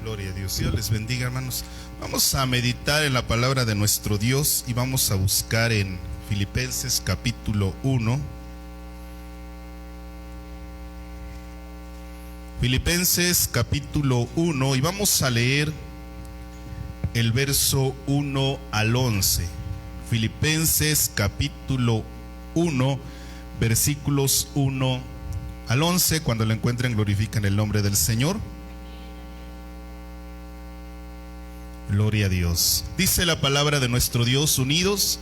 Gloria a Dios. Dios les bendiga, hermanos. Vamos a meditar en la palabra de nuestro Dios y vamos a buscar en Filipenses capítulo 1. Filipenses capítulo 1 y vamos a leer el verso 1 al 11. Filipenses capítulo 1, versículos 1 al 11. Cuando lo encuentren, glorifican el nombre del Señor. Gloria a Dios. Dice la palabra de nuestro Dios: unidos,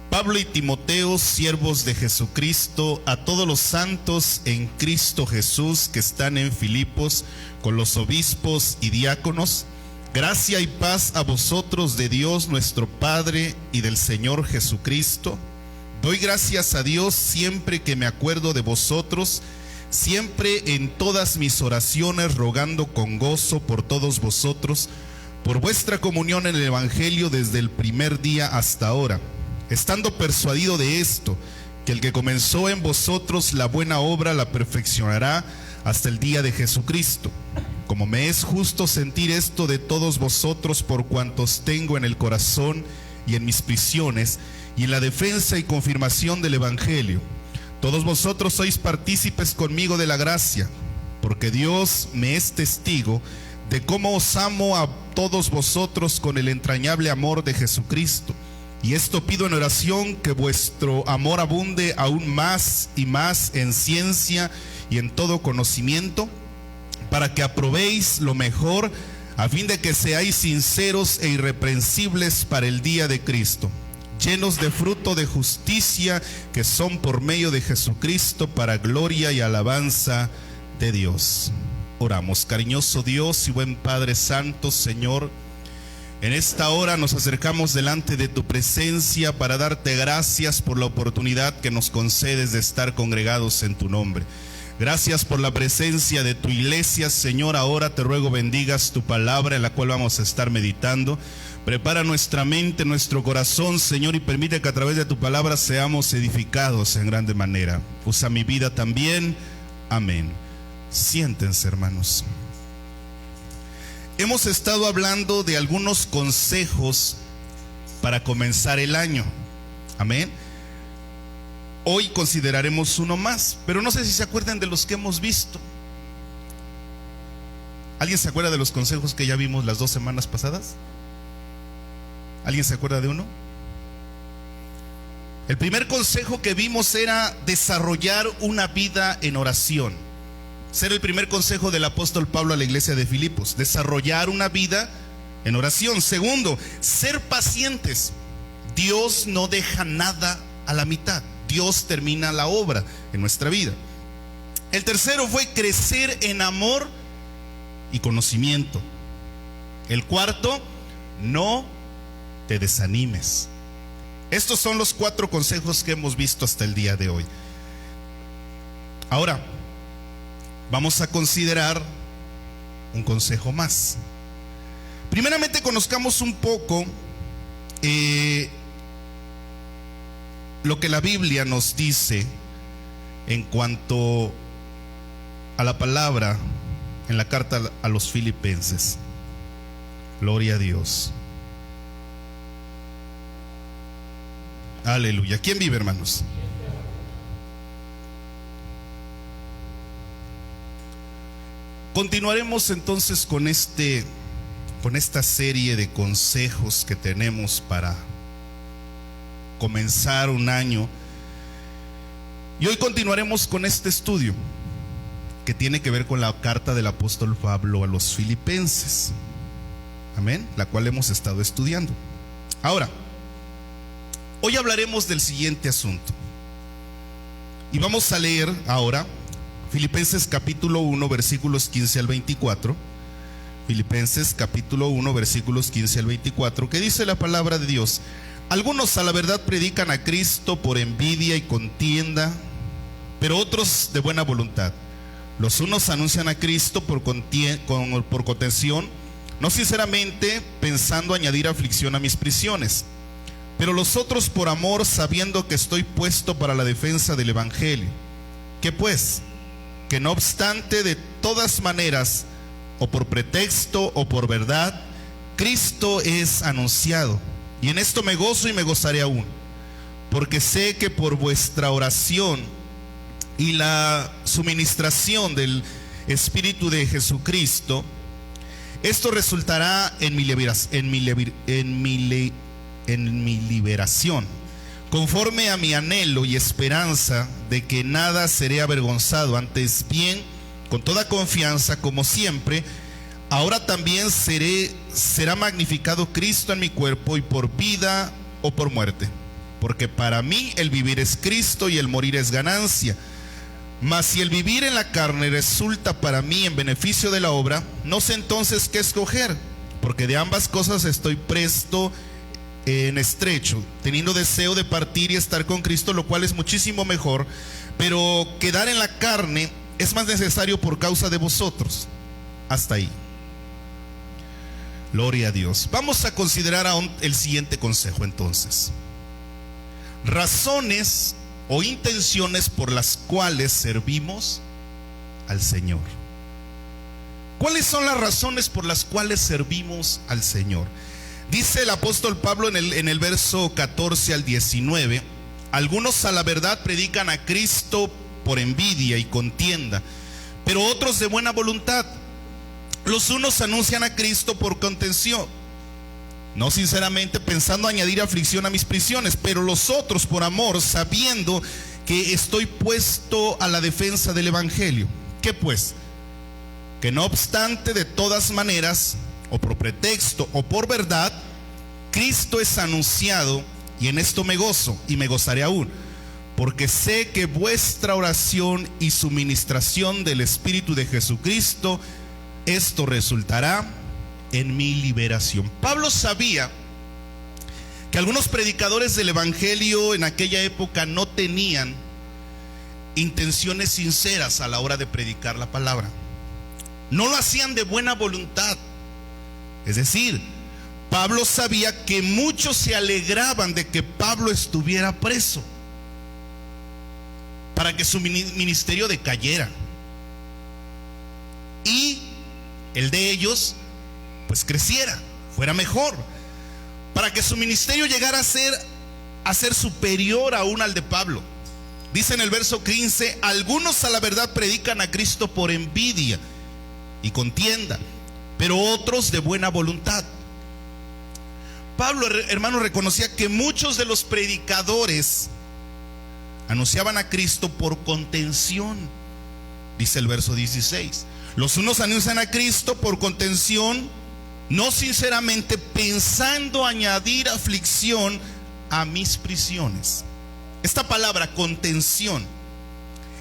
Pablo y Timoteo, siervos de Jesucristo, a todos los santos en Cristo Jesús que están en Filipos, con los obispos y diáconos, gracia y paz a vosotros de Dios nuestro Padre y del Señor Jesucristo. Doy gracias a Dios siempre que me acuerdo de vosotros, siempre en todas mis oraciones, rogando con gozo por todos vosotros, por vuestra comunión en el Evangelio desde el primer día hasta ahora, estando persuadido de esto, que el que comenzó en vosotros la buena obra la perfeccionará hasta el día de Jesucristo. Como me es justo sentir esto de todos vosotros, por cuantos tengo en el corazón y en mis prisiones, y en la defensa y confirmación del Evangelio. Todos vosotros sois partícipes conmigo de la gracia, porque Dios me es testigo de cómo os amo a todos vosotros con el entrañable amor de Jesucristo. Y esto pido en oración, que vuestro amor abunde aún más y más en ciencia y en todo conocimiento, para que aprobéis lo mejor, a fin de que seáis sinceros e irreprensibles para el día de Cristo, llenos de fruto de justicia, que son por medio de Jesucristo, para gloria y alabanza de Dios. Oramos. Cariñoso Dios y buen Padre Santo, Señor, en esta hora nos acercamos delante de tu presencia para darte gracias por la oportunidad que nos concedes de estar congregados en tu nombre. Gracias por la presencia de tu iglesia, Señor. Ahora te ruego bendigas tu palabra, en la cual vamos a estar meditando. Prepara nuestra mente, nuestro corazón, Señor, y permite que a través de tu palabra seamos edificados en grande manera. Usa mi vida también. Amén. Siéntense, hermanos. Hemos estado hablando de algunos consejos para comenzar el año. Amén. Hoy consideraremos uno más, pero no sé si se acuerdan de los que hemos visto. ¿Alguien se acuerda de los consejos que ya vimos las 2 semanas pasadas? ¿Alguien se acuerda de uno? El primer consejo que vimos era desarrollar una vida en oración. Ser el primer consejo del apóstol Pablo a la iglesia de Filipos: desarrollar una vida en oración. Segundo, ser pacientes. Dios no deja nada a la mitad. Dios termina la obra en nuestra vida. El tercero fue crecer en amor y conocimiento. El cuarto, no te desanimes. Estos son los 4 consejos que hemos visto hasta el día de hoy. Ahora vamos a considerar un consejo más. Primeramente, conozcamos un poco lo que la Biblia nos dice en cuanto a la palabra en la carta a los Filipenses. Gloria a Dios. Aleluya. ¿Quién vive, hermanos? Continuaremos entonces con esta serie de consejos que tenemos para comenzar un año. Y hoy continuaremos con este estudio que tiene que ver con la carta del apóstol Pablo a los Filipenses. Amén, la cual hemos estado estudiando. Ahora, hoy hablaremos del siguiente asunto. Y vamos a leer ahora Filipenses capítulo 1, versículos 15 al 24. Filipenses capítulo 1, versículos 15 al 24, que dice la palabra de Dios: algunos a la verdad predican a Cristo por envidia y contienda, pero otros de buena voluntad. Los unos anuncian a Cristo por contención, no sinceramente, pensando añadir aflicción a mis prisiones. Pero los otros por amor, sabiendo que estoy puesto para la defensa del Evangelio. ¿Qué pues? Que no obstante, de todas maneras o por pretexto o por verdad, Cristo es anunciado. Y en esto me gozo y me gozaré aún, porque sé que por vuestra oración y la suministración del Espíritu de Jesucristo, esto resultará en mi liberación, conforme a mi anhelo y esperanza de que nada seré avergonzado, antes bien, con toda confianza, como siempre, ahora también será magnificado Cristo en mi cuerpo, y por vida o por muerte. Porque para mí el vivir es Cristo y el morir es ganancia. Mas si el vivir en la carne resulta para mí en beneficio de la obra, no sé entonces qué escoger, porque de ambas cosas estoy presto en estrecho, teniendo deseo de partir y estar con Cristo, lo cual es muchísimo mejor, pero quedar en la carne es más necesario por causa de vosotros. Hasta ahí. Gloria a Dios. Vamos a considerar aún el siguiente consejo entonces. Razones o intenciones por las cuales servimos al Señor. ¿Cuáles son las razones por las cuales servimos al Señor? Dice el apóstol Pablo en el verso 14 al 19: algunos a la verdad predican a Cristo por envidia y contienda, pero otros de buena voluntad. Los unos anuncian a Cristo por contención, no sinceramente, pensando añadir aflicción a mis prisiones, pero los otros por amor, sabiendo que estoy puesto a la defensa del evangelio. ¿Qué pues? Que no obstante, de todas maneras, o por pretexto o por verdad, Cristo es anunciado, y en esto me gozo y me gozaré aún, porque sé que vuestra oración y suministración del Espíritu de Jesucristo, esto resultará en mi liberación. Pablo sabía que algunos predicadores del evangelio en aquella época no tenían intenciones sinceras a la hora de predicar la palabra. No lo hacían de buena voluntad. Es decir, Pablo sabía que muchos se alegraban de que Pablo estuviera preso para que su ministerio decayera, y el de ellos pues creciera, fuera mejor, para que su ministerio llegara a ser superior aún al de Pablo. Dice en el verso 15: algunos a la verdad predican a Cristo por envidia y contienda, pero otros de buena voluntad. Pablo, hermano, reconocía que muchos de los predicadores anunciaban a Cristo por contención. Dice el verso 16: los unos anuncian a Cristo por contención, no sinceramente, pensando añadir aflicción a mis prisiones. Esta palabra contención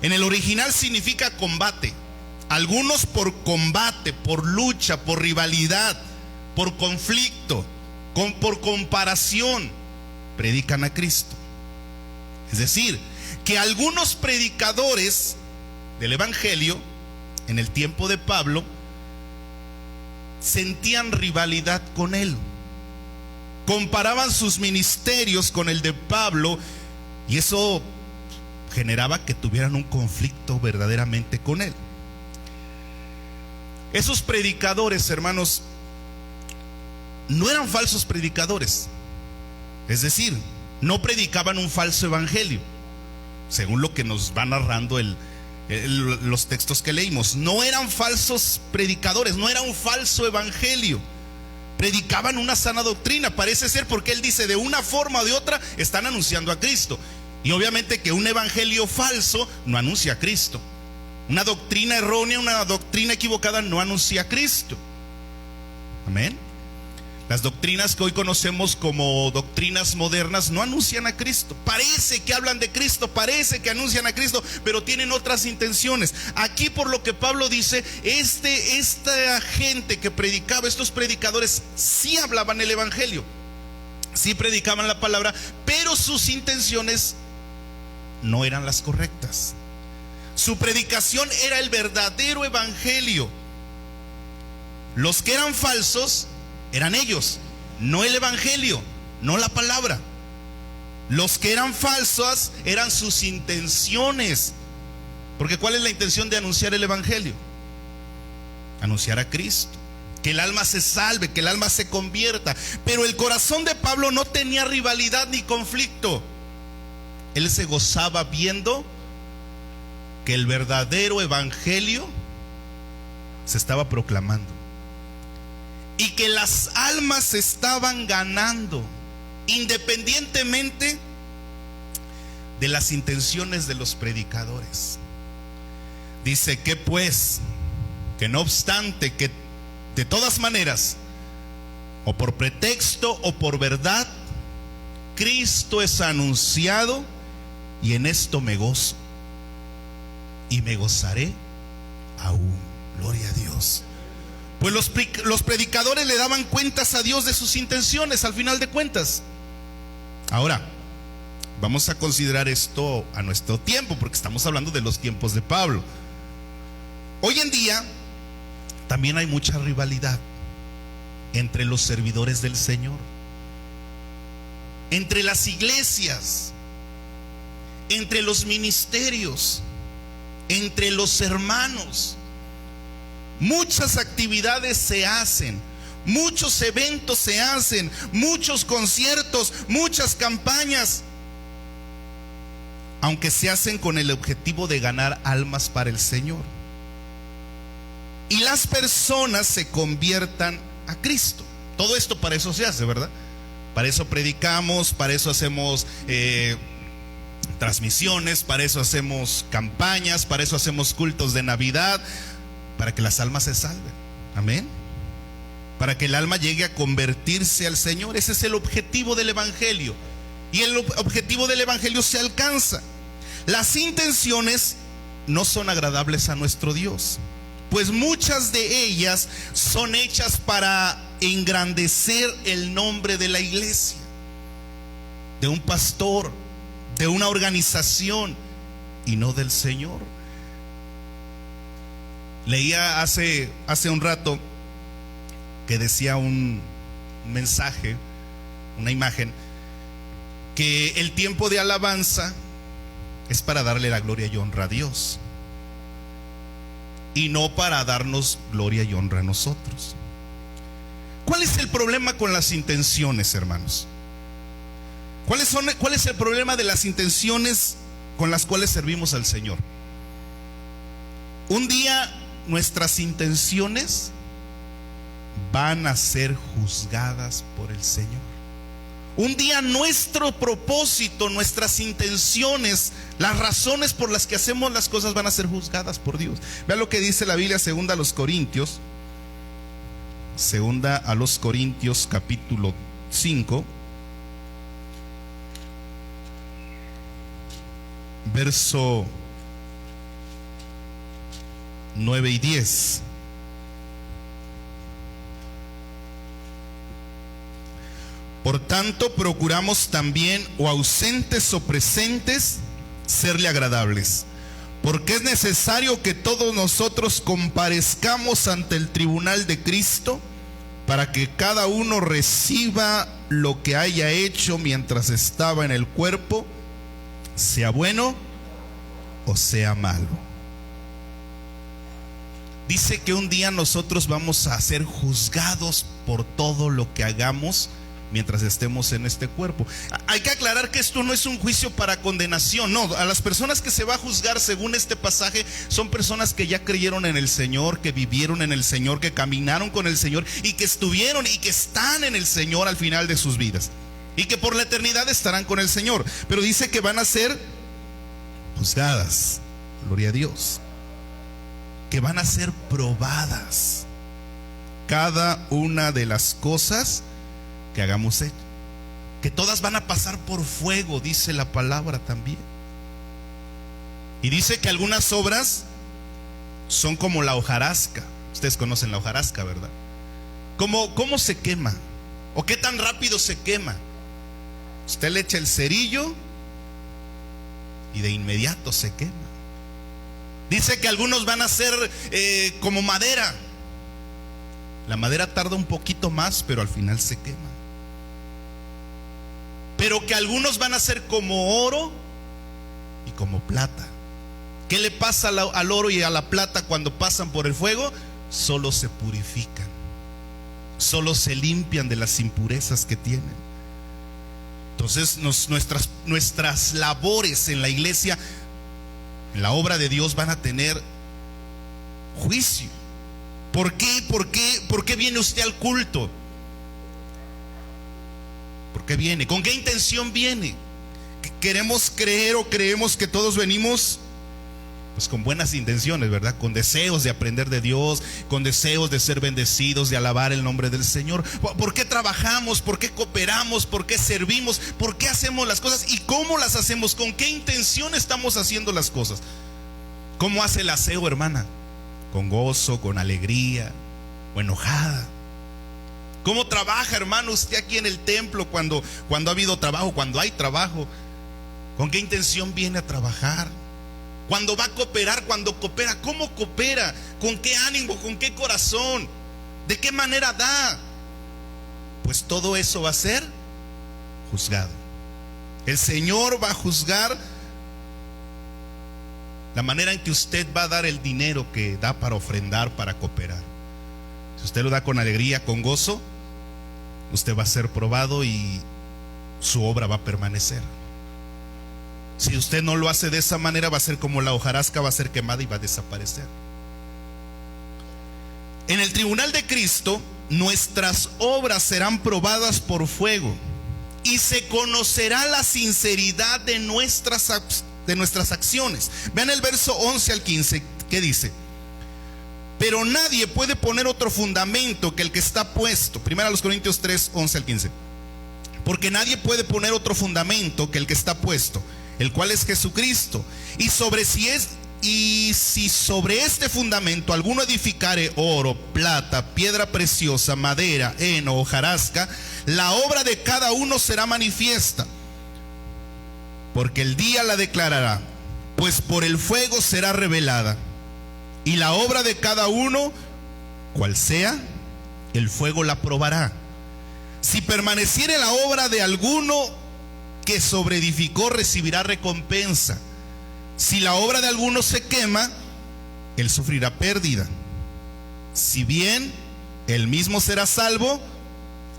en el original significa combate. Algunos por combate, por lucha, por rivalidad, por conflicto, por comparación, predican a Cristo. Es decir, que algunos predicadores del evangelio en el tiempo de Pablo sentían rivalidad con él, comparaban sus ministerios con el de Pablo, y eso generaba que tuvieran un conflicto verdaderamente con él. Esos predicadores, hermanos, no eran falsos predicadores. Es decir, no predicaban un falso evangelio, según lo que nos va narrando los textos que leímos. No eran falsos predicadores, no era un falso evangelio. Predicaban una sana doctrina, parece ser, porque él dice: de una forma o de otra están anunciando a Cristo. Y obviamente que un evangelio falso no anuncia a Cristo. Una doctrina errónea, una doctrina equivocada no anuncia a Cristo. Amén. Las doctrinas que hoy conocemos como doctrinas modernas no anuncian a Cristo. Parece que hablan de Cristo, parece que anuncian a Cristo, pero tienen otras intenciones. Aquí, por lo que Pablo dice, esta gente que predicaba, estos predicadores sí hablaban el evangelio, sí predicaban la palabra, pero sus intenciones no eran las correctas. Su predicación era el verdadero evangelio. Los que eran falsos eran ellos, no el evangelio, no la palabra. Los que eran falsas eran sus intenciones. Porque ¿cuál es la intención de anunciar el evangelio? anunciar a Cristo, que el alma se salve, que el alma se convierta. Pero el corazón de Pablo no tenía rivalidad ni conflicto. Él se gozaba viendo que el verdadero evangelio se estaba proclamando y que las almas se estaban ganando, independientemente de las intenciones de los predicadores. Dice que pues, que no obstante, que de todas maneras, o por pretexto o por verdad, Cristo es anunciado, y en esto me gozo y me gozaré aún. Gloria a Dios. Pues los predicadores le daban cuentas a Dios de sus intenciones al final de cuentas. Ahora, vamos a considerar esto a nuestro tiempo, porque estamos hablando de los tiempos de Pablo. Hoy en día también hay mucha rivalidad entre los servidores del Señor, entre las iglesias, entre los ministerios, entre los hermanos. Muchas actividades se hacen, muchos eventos se hacen, muchos conciertos, muchas campañas, aunque se hacen con el objetivo de ganar almas para el Señor, y las personas se conviertan a Cristo. Todo esto para eso se hace, ¿verdad? Para eso predicamos, para eso hacemos transmisiones, para eso hacemos campañas, para eso hacemos cultos de Navidad, para que las almas se salven. Amén. Para que el alma llegue a convertirse al Señor. Ese es el objetivo del evangelio, y el objetivo del evangelio se alcanza. Las intenciones no son agradables a nuestro Dios, pues muchas de ellas son hechas para engrandecer el nombre de la iglesia, de un pastor, de una organización, y no del Señor. Leía hace un rato que decía un mensaje, una imagen, que el tiempo de alabanza es para darle la gloria y honra a Dios, y no para darnos gloria y honra a nosotros. ¿Cuál es el problema con las intenciones, hermanos? ¿Cuál es el problema de las intenciones con las cuales servimos al Señor? Un día nuestras intenciones van a ser juzgadas por el Señor. Un día nuestro propósito, nuestras intenciones, las razones por las que hacemos las cosas van a ser juzgadas por Dios. Vean lo que dice la Biblia, segunda a los Corintios capítulo 5, verso 9 y 10. Por tanto, procuramos también, o ausentes o presentes, serle agradables, porque es necesario que todos nosotros comparezcamos ante el tribunal de Cristo, para que cada uno reciba lo que haya hecho mientras estaba en el cuerpo, sea bueno o sea malo. Dice que un día nosotros vamos a ser juzgados por todo lo que hagamos mientras estemos en este cuerpo. Hay que aclarar que esto no es un juicio para condenación. No, a las personas que se va a juzgar según este pasaje son personas que ya creyeron en el Señor, que vivieron en el Señor, que caminaron con el Señor, y que estuvieron y que están en el Señor al final de sus vidas, y que por la eternidad estarán con el Señor. Pero dice que van a ser juzgadas, gloria a Dios, que van a ser probadas cada una de las cosas que hagamos, que todas van a pasar por fuego, dice la palabra también. Y dice que algunas obras son como la hojarasca. Ustedes conocen la hojarasca, ¿verdad? ¿Cómo se quema? ¿O qué tan rápido se quema? Usted le echa el cerillo y de inmediato se quema. Dice que algunos van a ser como madera. La madera tarda un poquito más, pero al final se quema. Pero que algunos van a ser como oro y como plata. ¿Qué le pasa al oro y a la plata cuando pasan por el fuego? solo se purifican, solo se limpian de las impurezas que tienen. Entonces nuestras labores en la iglesia, en la obra de Dios, van a tener juicio. ¿Por qué? ¿Por qué viene usted al culto? ¿Por qué viene? ¿Con qué intención viene? ¿Queremos creer o creemos que todos venimos pues con buenas intenciones, verdad? Con deseos de aprender de Dios, con deseos de ser bendecidos, de alabar el nombre del Señor. ¿Por qué trabajamos? ¿Por qué cooperamos? ¿Por qué servimos? ¿Por qué hacemos las cosas? ¿Y cómo las hacemos? ¿Con qué intención estamos haciendo las cosas? ¿Cómo hace el aseo, hermana? ¿Con gozo, con alegría o enojada? ¿Cómo trabaja, hermano, usted aquí en el templo cuando ha habido trabajo, cuando hay trabajo? ¿Con qué intención viene a trabajar? Cuando va a cooperar, cuando coopera, ¿cómo coopera? ¿Con qué ánimo? ¿Con qué corazón? ¿De qué manera da? Pues todo eso va a ser juzgado. El Señor va a juzgar la manera en que usted va a dar el dinero que da para ofrendar, para cooperar. Si usted lo da con alegría, con gozo, usted va a ser probado y su obra va a permanecer. Si usted no lo hace de esa manera, va a ser como la hojarasca, va a ser quemada y va a desaparecer. En el tribunal de Cristo, nuestras obras serán probadas por fuego y se conocerá la sinceridad de nuestras acciones. Vean el verso 11 al 15, ¿qué dice? Pero nadie puede poner otro fundamento que el que está puesto. 1 Corintios 3, 11 al 15. Porque nadie puede poner otro fundamento que el que está puesto, el cual es Jesucristo. Y si sobre este fundamento alguno edificare oro, plata, piedra preciosa, madera, heno, hojarasca, la obra de cada uno será manifiesta, porque el día la declarará, pues por el fuego será revelada. Y la obra de cada uno, cual sea, el fuego la probará. Si permaneciere la obra de alguno que sobreedificó, recibirá recompensa. Si la obra de alguno se quema, él sufrirá pérdida. Si bien él mismo será salvo,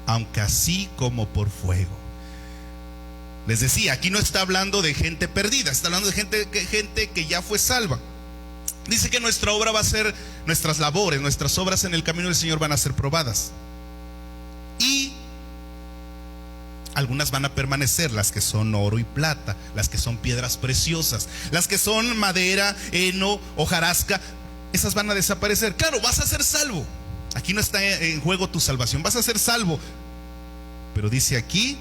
aunque así como por fuego. Les decía, aquí no está hablando de gente perdida, está hablando de gente que ya fue salva. Dice que nuestra obra va a ser, nuestras labores, nuestras obras en el camino del Señor van a ser probadas. Y algunas van a permanecer, las que son oro y plata, las que son piedras preciosas, las que son madera, heno, hojarasca, esas van a desaparecer. Claro, vas a ser salvo. Aquí no está en juego tu salvación, vas a ser salvo. Pero dice aquí,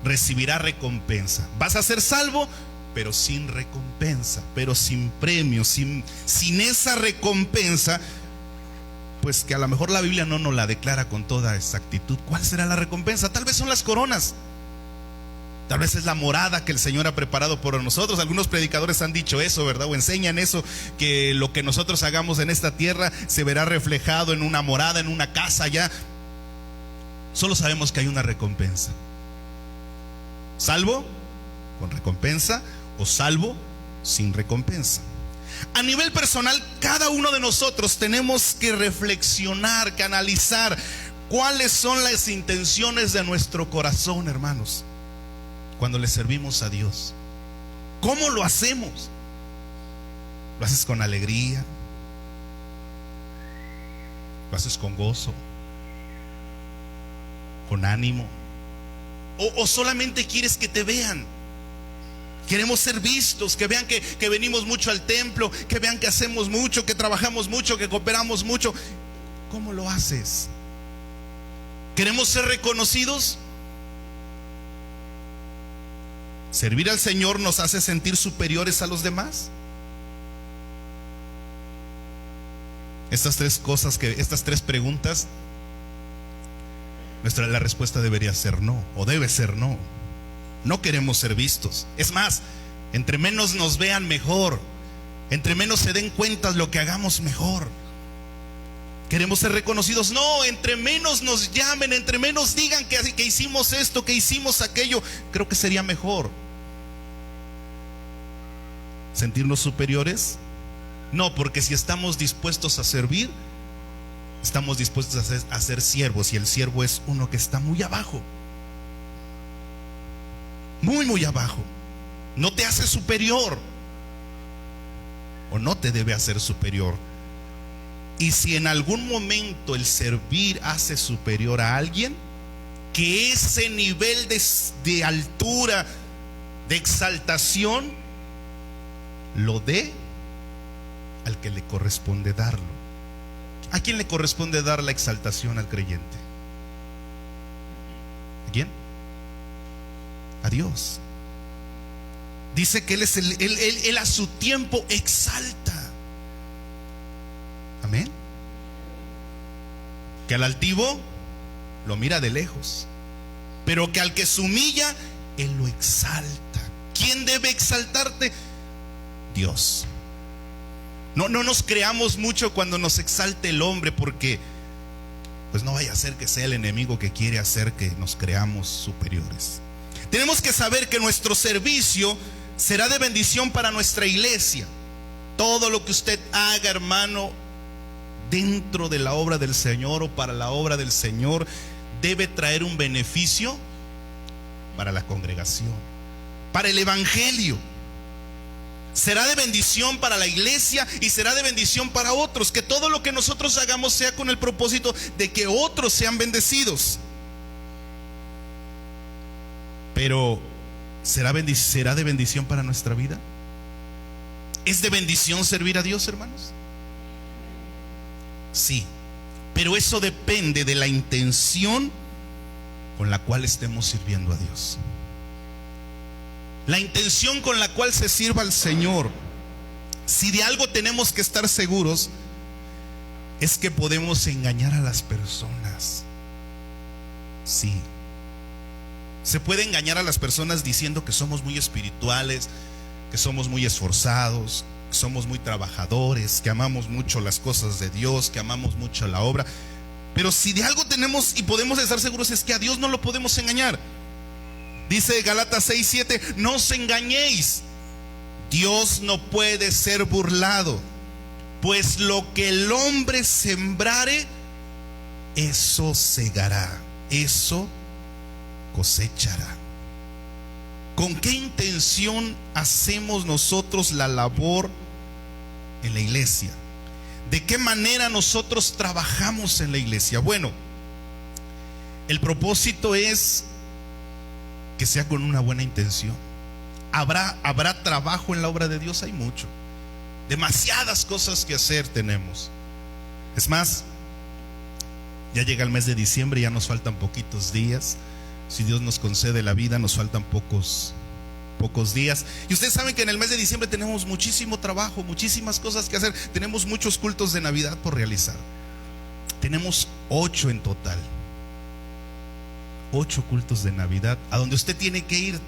recibirá recompensa. Vas a ser salvo, pero sin recompensa, pero sin premio, sin esa recompensa. Pues que a lo mejor la Biblia no nos la declara con toda exactitud. ¿Cuál será la recompensa? Tal vez son las coronas, tal vez es la morada que el Señor ha preparado por nosotros. Algunos predicadores han dicho eso, ¿verdad? O enseñan eso, que lo que nosotros hagamos en esta tierra se verá reflejado en una morada, en una casa allá. Solo sabemos que hay una recompensa. Salvo con recompensa o salvo sin recompensa. A nivel personal, cada uno de nosotros tenemos que reflexionar, que analizar cuáles son las intenciones de nuestro corazón, hermanos, cuando le servimos a Dios. ¿Cómo lo hacemos? ¿Lo haces con alegría? ¿Lo haces con gozo? ¿Con ánimo? ¿O solamente quieres que te vean? Queremos ser vistos, que vean que venimos mucho al templo, que vean que hacemos mucho, que trabajamos mucho, que cooperamos mucho. ¿Cómo lo haces? ¿Queremos ser reconocidos? ¿Servir al Señor nos hace sentir superiores a los demás? Estas tres preguntas, la respuesta debería ser no, o debe ser no. No queremos ser vistos. Es más, entre menos nos vean, mejor. Entre menos se den cuenta de lo que hagamos, mejor. Queremos ser reconocidos. No, entre menos nos llamen, entre menos digan que hicimos esto, que hicimos aquello, creo que sería mejor. ¿Sentirnos superiores? No, porque si estamos dispuestos a servir, estamos dispuestos a ser siervos, y el siervo es uno que está muy abajo, muy abajo. No te hace superior, o no te debe hacer superior. Y si en algún momento el servir hace superior a alguien, que ese nivel de altura, de exaltación, lo dé al que le corresponde darlo. ¿A quién le corresponde dar la exaltación al creyente? ¿A quién? A Dios. Dice que Él a su tiempo exalta. Amén. Que al altivo lo mira de lejos, pero que al que se humilla, Él lo exalta. ¿Quién debe exaltarte? Dios. No nos creamos mucho cuando nos exalte el hombre, porque pues no vaya a ser que sea el enemigo que quiere hacer que nos creamos superiores. Tenemos que saber que nuestro servicio será de bendición para nuestra iglesia. Todo lo que usted haga, hermano, dentro de la obra del Señor o para la obra del Señor, debe traer un beneficio para la congregación, para el evangelio. Será de bendición para la iglesia y será de bendición para otros. Que todo lo que nosotros hagamos sea con el propósito de que otros sean bendecidos. Pero ¿será de bendición para nuestra vida? ¿Es de bendición servir a Dios, hermanos? Sí, pero eso depende de la intención con la cual estemos sirviendo a Dios. La intención con la cual se sirva al Señor. Si de algo tenemos que estar seguros, es que podemos engañar a las personas. Sí. Se puede engañar a las personas diciendo que somos muy espirituales, que somos muy esforzados, que somos muy trabajadores, que amamos mucho las cosas de Dios, que amamos mucho la obra. Pero si de algo tenemos y podemos estar seguros, es que a Dios no lo podemos engañar. Dice Gálatas 6:7, no os engañéis, Dios no puede ser burlado, pues lo que el hombre sembrare, eso segará, eso cosechará. ¿Con qué intención hacemos nosotros la labor en la iglesia? ¿De qué manera nosotros trabajamos en la iglesia? Bueno, el propósito es que sea con una buena intención. ¿Habrá trabajo en la obra de Dios? Hay mucho, demasiadas cosas que hacer tenemos. Es más, ya llega el mes de diciembre, ya nos faltan poquitos días. Si Dios nos concede la vida, nos faltan pocos días. Y ustedes saben que en el mes de diciembre tenemos muchísimo trabajo, muchísimas cosas que hacer. Tenemos muchos cultos de Navidad por realizar. Tenemos 8 en total. 8 cultos de Navidad, a donde usted tiene que ir,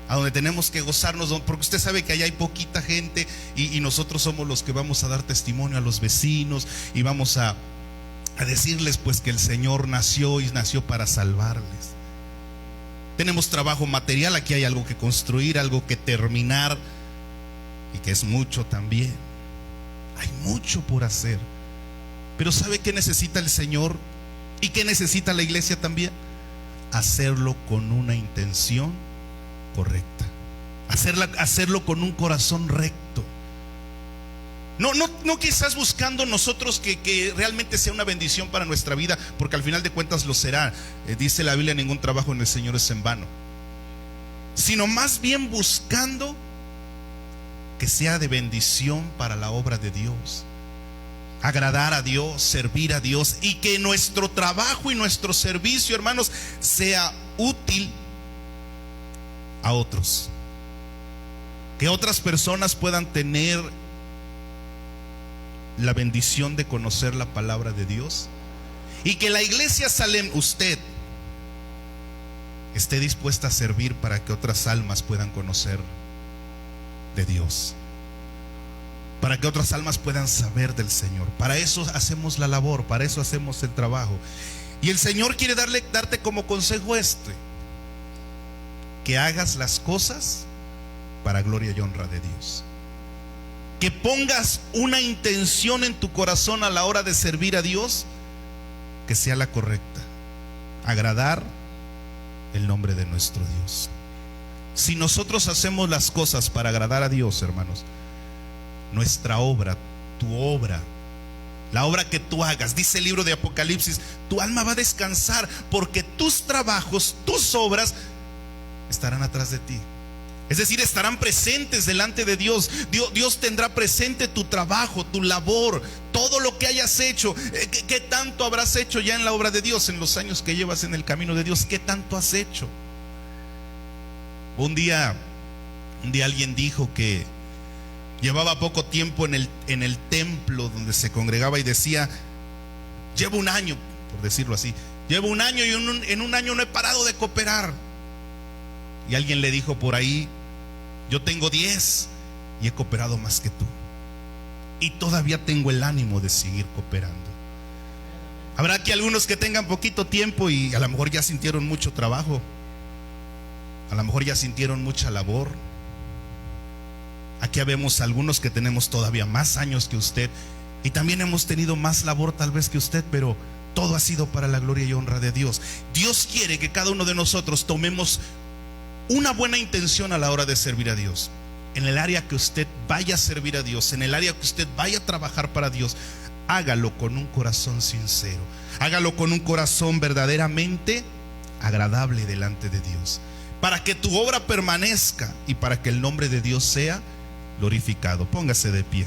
a donde tenemos que gozarnos, porque usted sabe que allá hay poquita gente y nosotros somos los que vamos a dar testimonio a los vecinos y vamos a decirles pues que el Señor nació y nació para salvarles. Tenemos trabajo material, aquí hay algo que construir, algo que terminar, y que es mucho también. Hay mucho por hacer. Pero ¿sabe qué necesita el Señor? ¿Y qué necesita la iglesia también? Hacerlo con una intención correcta, hacerlo con un corazón recto. No quizás buscando nosotros que realmente sea una bendición para nuestra vida, porque al final de cuentas lo será. Dice la Biblia, ningún trabajo en el Señor es en vano. Sino más bien buscando que sea de bendición para la obra de Dios, agradar a Dios, servir a Dios, y que nuestro trabajo y nuestro servicio, hermanos, sea útil a otros. Que otras personas puedan tener la bendición de conocer la palabra de Dios, y que la iglesia Salem, usted, esté dispuesta a servir para que otras almas puedan conocer de Dios, para que otras almas puedan saber del Señor. Para eso hacemos la labor, para eso hacemos el trabajo. Y el Señor quiere darte como consejo que hagas las cosas para gloria y honra de Dios. que pongas una intención en tu corazón a la hora de servir a Dios, que sea la correcta: agradar el nombre de nuestro Dios. Si nosotros hacemos las cosas para agradar a Dios, hermanos, nuestra obra, tu obra, la obra que tú hagas, dice el libro de Apocalipsis, tu alma va a descansar, porque tus trabajos, tus obras estarán atrás de ti. Es decir, estarán presentes delante de Dios. Dios tendrá presente tu trabajo, tu labor, todo lo que hayas hecho. ¿Qué tanto habrás hecho ya en la obra de Dios en los años que llevas en el camino de Dios? ¿Qué tanto has hecho? Un día alguien dijo que llevaba poco tiempo en el templo donde se congregaba y decía: llevo un año, por decirlo así, llevo un año y en un año no he parado de cooperar. Y alguien le dijo por ahí: yo tengo 10 y he cooperado más que tú, y todavía tengo el ánimo de seguir cooperando. Habrá aquí algunos que tengan poquito tiempo y a lo mejor ya sintieron mucho trabajo, a lo mejor ya sintieron mucha labor. Aquí vemos algunos que tenemos todavía más años que usted y también hemos tenido más labor tal vez que usted, pero todo ha sido para la gloria y honra de Dios. Dios quiere que cada uno de nosotros tomemos una buena intención a la hora de servir a Dios. En el área que usted vaya a servir a Dios, en el área que usted vaya a trabajar para Dios, hágalo con un corazón sincero, hágalo con un corazón verdaderamente agradable delante de Dios, para que tu obra permanezca y para que el nombre de Dios sea glorificado. Póngase de pie.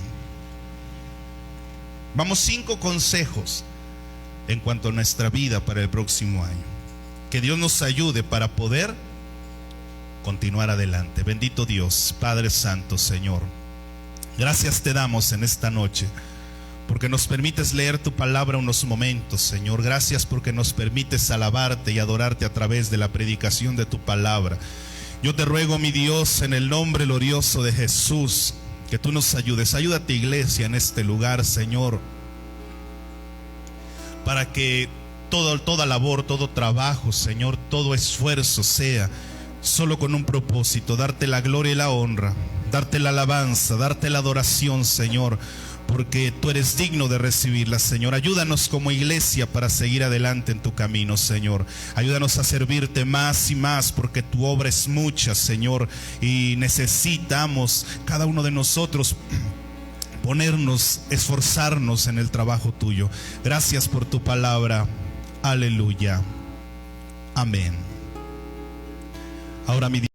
Vamos, 5 consejos en cuanto a nuestra vida para el próximo año. Que Dios nos ayude para poder continuar adelante. Bendito Dios, Padre Santo, Señor, gracias te damos en esta noche porque nos permites leer tu palabra unos momentos, Señor. Gracias porque nos permites alabarte y adorarte a través de la predicación de tu palabra. Yo te ruego, mi Dios, en el nombre glorioso de Jesús, que tú nos ayudes. Ayuda a tu iglesia en este lugar, Señor, para que toda labor, todo trabajo, Señor, todo esfuerzo sea solo con un propósito: darte la gloria y la honra, darte la alabanza, darte la adoración, Señor, porque tú eres digno de recibirla, Señor. Ayúdanos como iglesia para seguir adelante en tu camino, Señor. Ayúdanos a servirte más y más, porque tu obra es mucha, Señor, y necesitamos cada uno de nosotros ponernos, esforzarnos en el trabajo tuyo. Gracias por tu palabra. Aleluya. Amén. Ahora mi